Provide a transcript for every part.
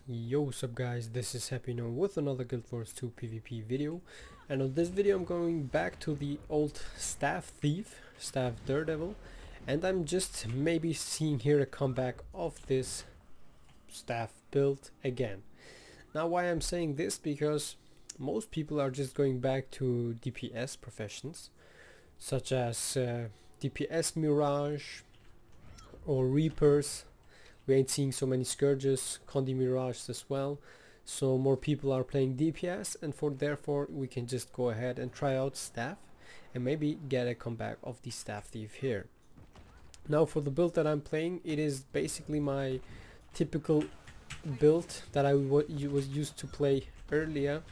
Yo, what's up guys, this is Happy Now with another Guild Wars 2 PvP video, and on this video I'm going back to the old staff thief, staff daredevil, and I'm just maybe seeing here a comeback of this staff build again. Now why I'm saying this, because most people are just going back to DPS professions such as DPS Mirage or Reapers. We ain't seeing so many Scourges, Condi Mirages as well, so more people are playing DPS, and therefore we can just go ahead and try out staff and maybe get a comeback of the staff thief here. Now for the build that I'm playing, it is basically my typical build that I was used to play earlier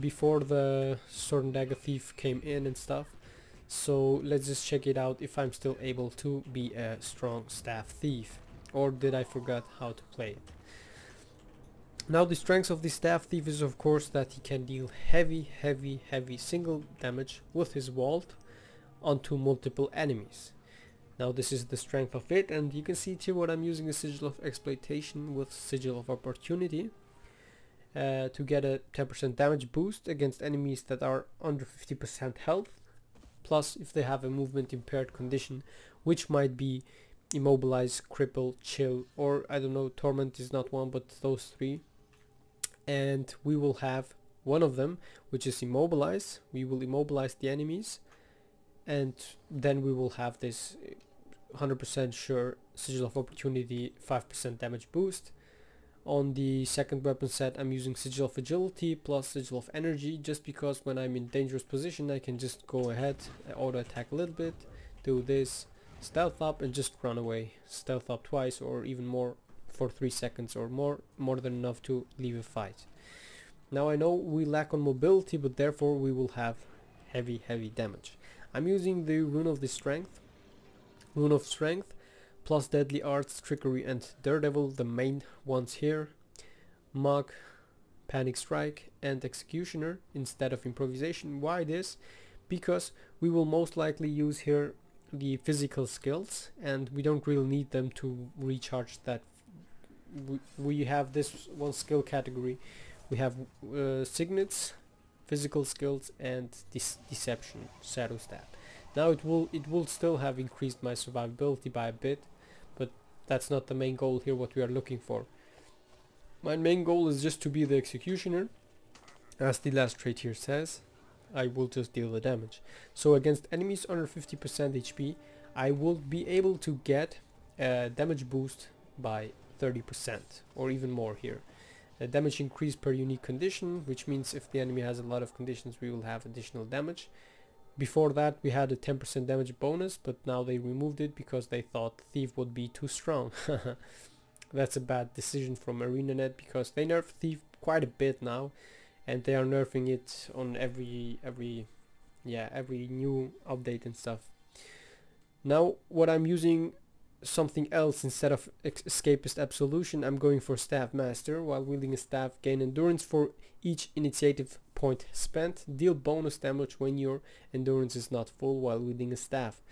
before the Sword and Dagger thief came in and stuff. So let's just check it out if I'm still able to be a strong staff thief. Or did I forget how to play it? Now the strengths of the staff thief is of course that he can deal heavy single damage with his vault onto multiple enemies. Now this is the strength of it, and you can see it here what I'm using: the Sigil of Exploitation with Sigil of Opportunity to get a 10% damage boost against enemies that are under 50% health, plus if they have a movement impaired condition, which might be Immobilize, Cripple, Chill, or I don't know, Torment is not one, but those three. And we will have one of them, which is Immobilize. We will immobilize the enemies, and then we will have this 100% sure Sigil of Opportunity 5% damage boost. On the second weapon set I'm using Sigil of Agility plus Sigil of Energy, just because when I'm in dangerous position I can just go ahead, auto attack a little bit, do this, stealth up and just run away. Stealth up twice or even more for 3 seconds or more than enough to leave a fight. Now I know we lack on mobility, but therefore we will have heavy damage. I'm using the Rune of Strength plus Deadly Arts, Trickery and Daredevil, the main ones here. Mug, Panic Strike and Executioner instead of Improvisation. Why this? Because we will most likely use here the physical skills, and we don't really need them to recharge that. We have this one skill category. We have signets, physical skills and deception, shadow stat. Now it will still have increased my survivability by a bit, but that's not the main goal here, what we are looking for. My main goal is just to be the Executioner, as the last trait here says. I will just deal the damage. So against enemies under 50% HP, I will be able to get a damage boost by 30% or even more here. A damage increase per unique condition, which means if the enemy has a lot of conditions we will have additional damage. Before that we had a 10% damage bonus, but now they removed it because they thought Thief would be too strong. That's a bad decision from ArenaNet, because they nerfed Thief quite a bit now, and they are nerfing it on every new update and stuff. Now what I'm using something else instead of Escapist Absolution. I'm going for Staff Master. While wielding a staff, gain endurance for each initiative point spent. Deal bonus damage when your endurance is not full while wielding a staff.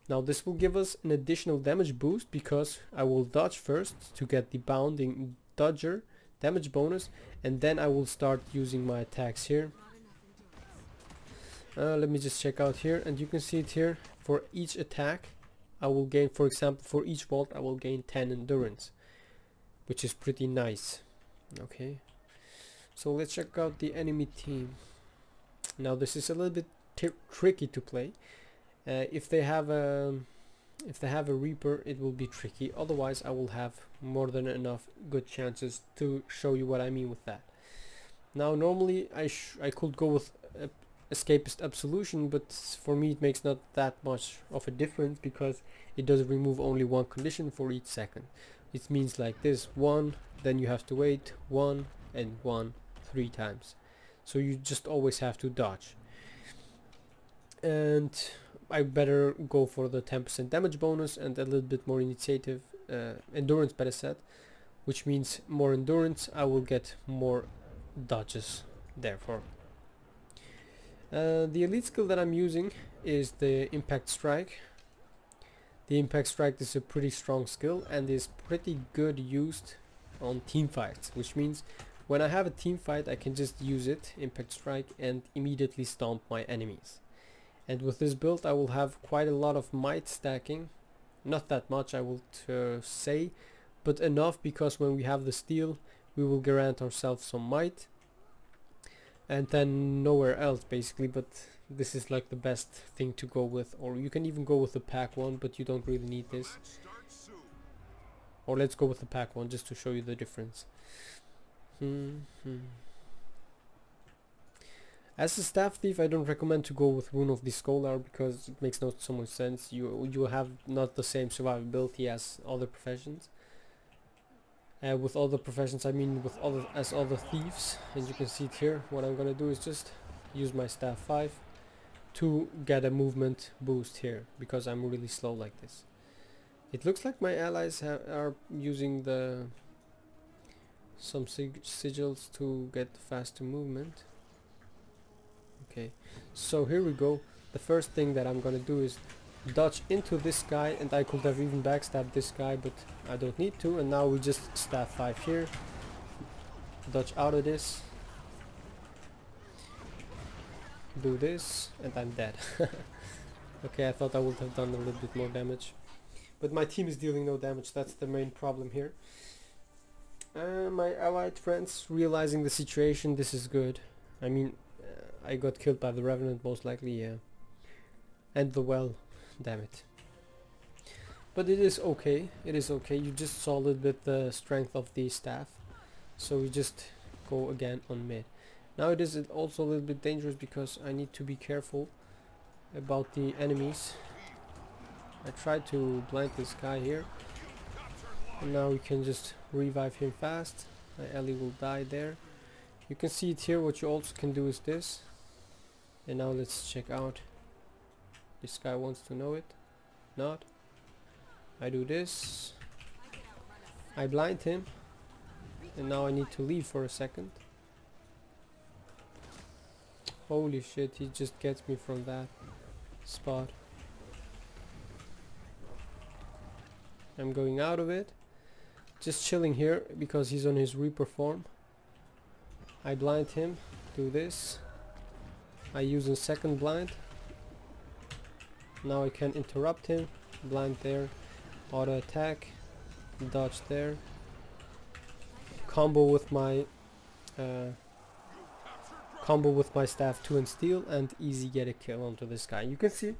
Now this will give us an additional damage boost, because I will dodge first to get the Bounding Dodger damage bonus, and then I will start using my attacks here. Let me just check out here, and you can see it here. For each attack I will gain, for example for each vault I will gain 10 endurance, which is pretty nice. Okay, so let's check out the enemy team. Now this is a little bit tricky to play. If they have a Reaper it will be tricky, otherwise I will have more than enough good chances to show you what I mean with that. Now normally I could go with Escapist Absolution, but for me it makes not that much of a difference, because it does remove only one condition for each second. It means like this: 1, then you have to wait 1 and 1 3 times, so you just always have to dodge. And I better go for the 10% damage bonus and a little bit more initiative, endurance better set, which means more endurance, I will get more dodges therefore. The elite skill that I'm using is the Impact Strike. The Impact Strike is a pretty strong skill and is pretty good used on team fights, which means when I have a team fight I can just use it, Impact Strike, and immediately stomp my enemies. And with this build I will have quite a lot of might stacking, not that much I will say, but enough because when we have the steel we will grant ourselves some might, and then nowhere else basically. But this is like the best thing to go with, or you can even go with the pack one, but you don't really need this. Or let's go with the pack one just to show you the difference. As a staff thief I don't recommend to go with Rune of the Scholar because it makes not so much sense. You have not the same survivability as other professions. With other professions I mean with other thieves, and you can see it here. What I'm gonna do is just use my staff 5 to get a movement boost here because I'm really slow like this. It looks like my allies are using some sigils to get faster movement. Okay, so here we go. The first thing that I'm gonna do is dodge into this guy, and I could have even backstabbed this guy, but I don't need to. And now we just staff 5 here, dodge out of this, do this, and I'm dead. Okay, I thought I would have done a little bit more damage, but my team is dealing no damage. That's the main problem here. My allied friends realizing the situation, this is good. I mean, I got killed by the Revenant most likely, yeah, and the well, damn it. But it is okay, it is okay. You just saw a little bit the strength of the staff, so we just go again on mid. Now it is also a little bit dangerous because I need to be careful about the enemies. I tried to blind this guy here, and now we can just revive him fast. My ally will die there. You can see it here. What you also can do is this. And now let's check out. This guy wants to know it. Not. I do this. I blind him. And now I need to leave for a second. Holy shit, he just gets me from that spot. I'm going out of it. Just chilling here because he's on his Reaper form. I blind him. Do this. I use a second blind. Now I can interrupt him. Blind there. Auto attack. Dodge there. Combo with my staff 2 and steel, and easy get a kill onto this guy. You can see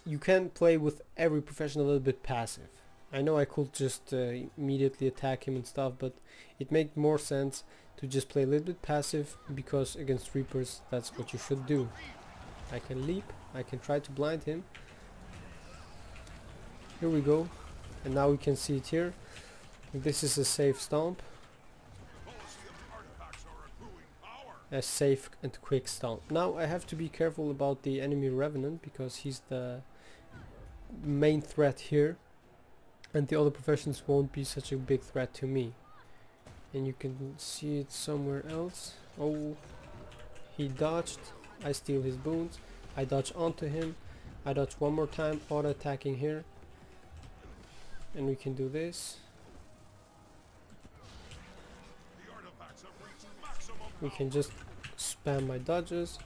you can play with every profession a little bit passive. I know I could just immediately attack him and stuff, but it makes more sense to just play a little bit passive, because against Reapers that's what you should do. I can leap, I can try to blind him. Here we go, and now we can see it here. This is a safe stomp. A safe and quick stomp. Now I have to be careful about the enemy Revenant because he's the main threat here, and the other professions won't be such a big threat to me. And you can see it somewhere else. Oh, he dodged. I steal his boons. I dodge onto him. I dodge one more time, auto attacking here. And we can do this. We can just spam my dodges,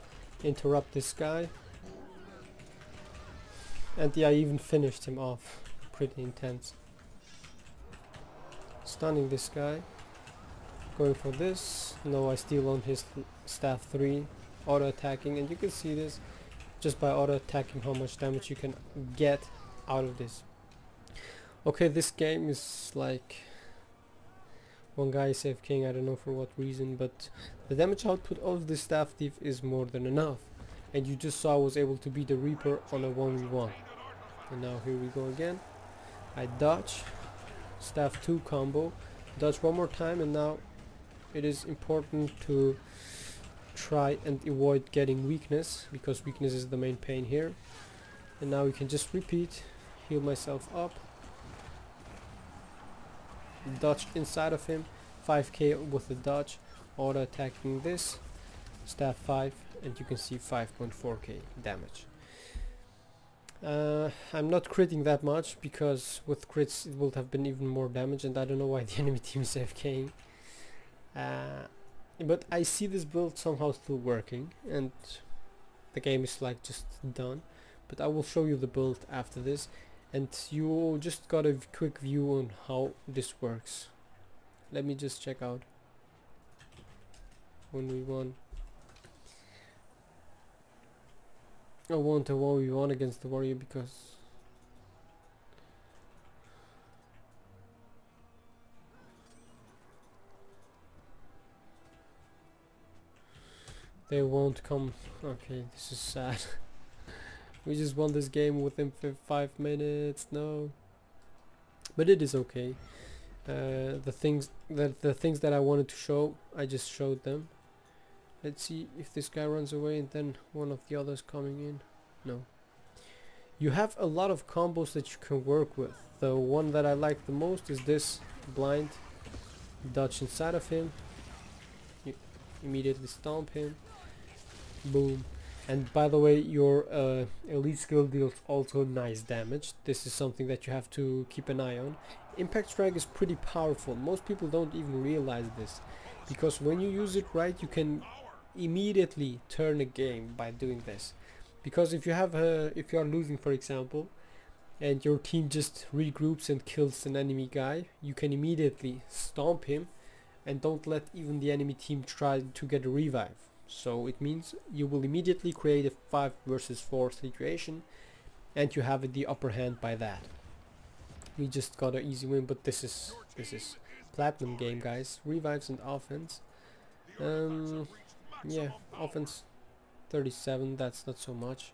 interrupt this guy. And yeah, I even finished him off. Pretty intense. Stunning this guy. Going for this. No, I steal on his staff 3. Auto attacking, and you can see this just by auto attacking how much damage you can get out of this. Okay, this game is like one guy is AFKing, I don't know for what reason, but the damage output of the staff thief is more than enough. And you just saw I was able to beat the Reaper on a 1v1. And now here we go again. I dodge, staff 2 combo, dodge one more time, and now it is important to try and avoid getting weakness, because weakness is the main pain here. And now we can just repeat, heal myself up, dodge inside of him, 5k with the dodge, auto attacking this, staff 5, and you can see 5.4k damage. I'm not critting that much because with crits it would have been even more damage, and I don't know why the enemy team is AFKing. But I see this build somehow still working, and the game is like just done. But I will show you the build after this, and you just got a quick view on how this works. Let me just check out when we won. I want a 1v1 against the warrior because they won't come. Okay, this is sad. We just won this game within 5 minutes. No, but it is okay. The things that I wanted to show, I just showed them. Let's see if this guy runs away and then one of the others coming in. No. You have a lot of combos that you can work with. The one that I like the most is this blind dodge inside of him. You immediately stomp him. Boom. And by the way, your elite skill deals also nice damage. This is something that you have to keep an eye on. Impact strike is pretty powerful. Most people don't even realize this, because when you use it right, you can immediately turn a game by doing this. Because if you are losing, for example, and your team just regroups and kills an enemy guy, you can immediately stomp him and don't let even the enemy team try to get a revive. So it means you will immediately create a 5 versus 4 situation, and you have the upper hand by that. We just got an easy win, but this is platinum game, guys. Revives and offense. Yeah, offense 37, that's not so much.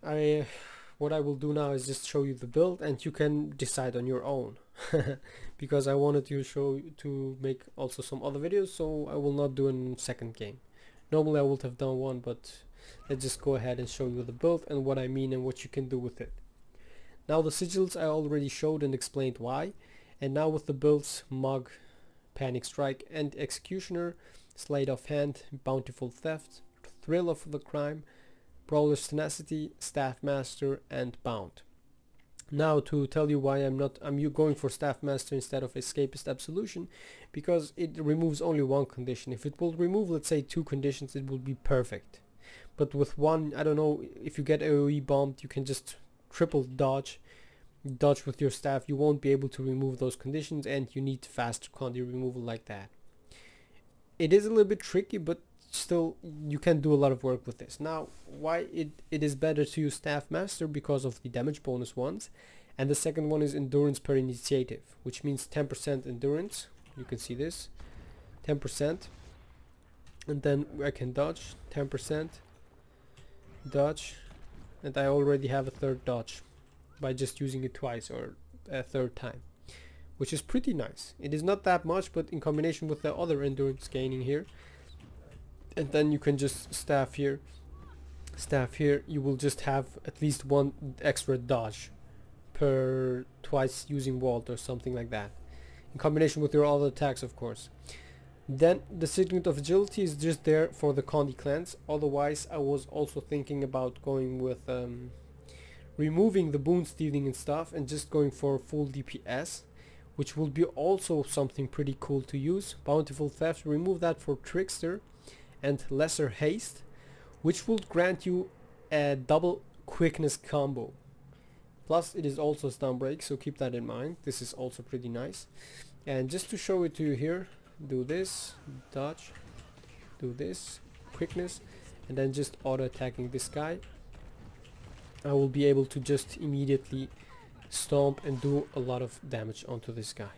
What I will do now is just show you the build, and you can decide on your own. Because I wanted to make also some other videos, so I will not do a second game. Normally I would have done one, but let's just go ahead and show you the build and what I mean and what you can do with it. Now the sigils I already showed and explained why, and now with the builds Mug, Panic Strike and Executioner, Sleight of Hand, Bountiful Theft, Thrill of the Crime, Brawler's Tenacity, Staff Master and Bound. Now to tell you why I'm going for Staff Master instead of Escapist Absolution, because it removes only one condition. If it will remove, let's say, 2 conditions, it will be perfect. But with one, I don't know, if you get AoE bombed, you can just triple dodge with your staff. You won't be able to remove those conditions, and you need fast condi removal like that. It is a little bit tricky, but still you can do a lot of work with this. Now why it is better to use Staff Master, because of the damage bonus ones, and the second one is endurance per initiative, which means 10% endurance. You can see this 10%, and then I can dodge 10%, dodge, and I already have a third dodge by just using it twice or a third time, which is pretty nice. It is not that much, but in combination with the other endurance gaining here, and then you can just staff here, you will just have at least one extra dodge per twice using Vault or something like that, in combination with your other attacks, of course. Then the Signet of Agility is just there for the Condi clans. Otherwise I was also thinking about going with removing the boon stealing and stuff and just going for full DPS, which will be also something pretty cool to use. Bountiful Theft, remove that for Trickster, and Lesser Haste, which will grant you a double quickness combo. Plus it is also stun break, so keep that in mind. This is also pretty nice. And just to show it to you here, do this, dodge, do this, quickness, and then just auto attacking this guy. I will be able to just immediately stomp and do a lot of damage onto this guy.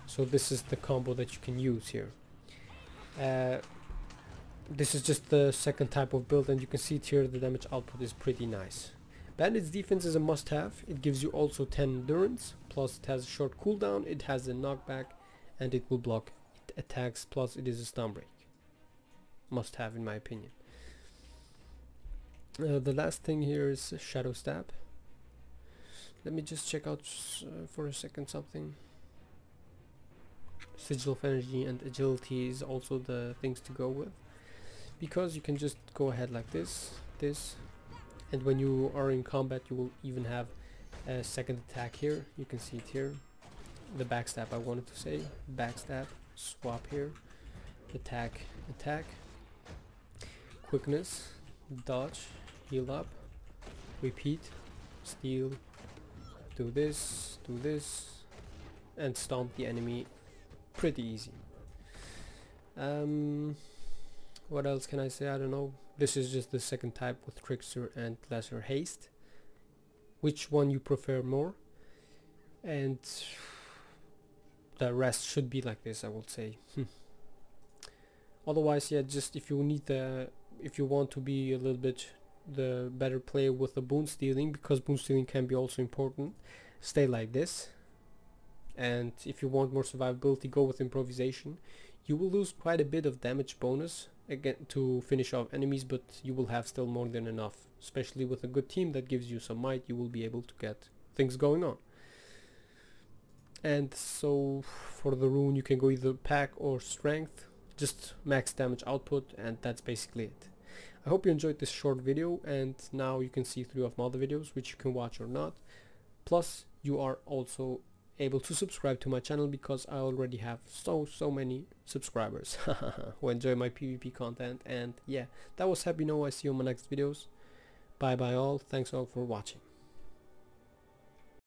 So this is the combo that you can use here. This is just the second type of build, and you can see it here, the damage output is pretty nice. Bandit's defense is a must-have. It gives you also 10 endurance, plus it has a short cooldown, it has a knockback, and it will block attacks, plus it is a stun break. Must have, in my opinion. The last thing here is Shadow Stab. Let me just check out for a second something. Sigil of Energy and Agility is also the things to go with, because you can just go ahead like this, and when you are in combat you will even have a second attack here. You can see it here, the backstab I wanted to say, backstab, swap here, attack, attack, quickness, dodge, heal up, repeat, steal, do this, and stomp the enemy. Pretty easy. What else can I say? I don't know. This is just the second type with Trickster and Lesser Haste. Which one you prefer more? And the rest should be like this, I would say. Otherwise, yeah, just if you want to be a little bit the better player with the boon stealing, because boon stealing can be also important, stay like this. And if you want more survivability, go with improvisation. You will lose quite a bit of damage bonus again to finish off enemies, but you will have still more than enough. Especially with a good team that gives you some might, you will be able to get things going on. And so for the rune you can go either pack or strength, just max damage output, and that's basically it. I hope you enjoyed this short video, and now you can see 3 of my other videos which you can watch or not. Plus you are also able to subscribe to my channel because I already have so many subscribers who enjoy my PvP content. And yeah, that was Happy Now. I see you on my next videos. Bye bye all, thanks all for watching.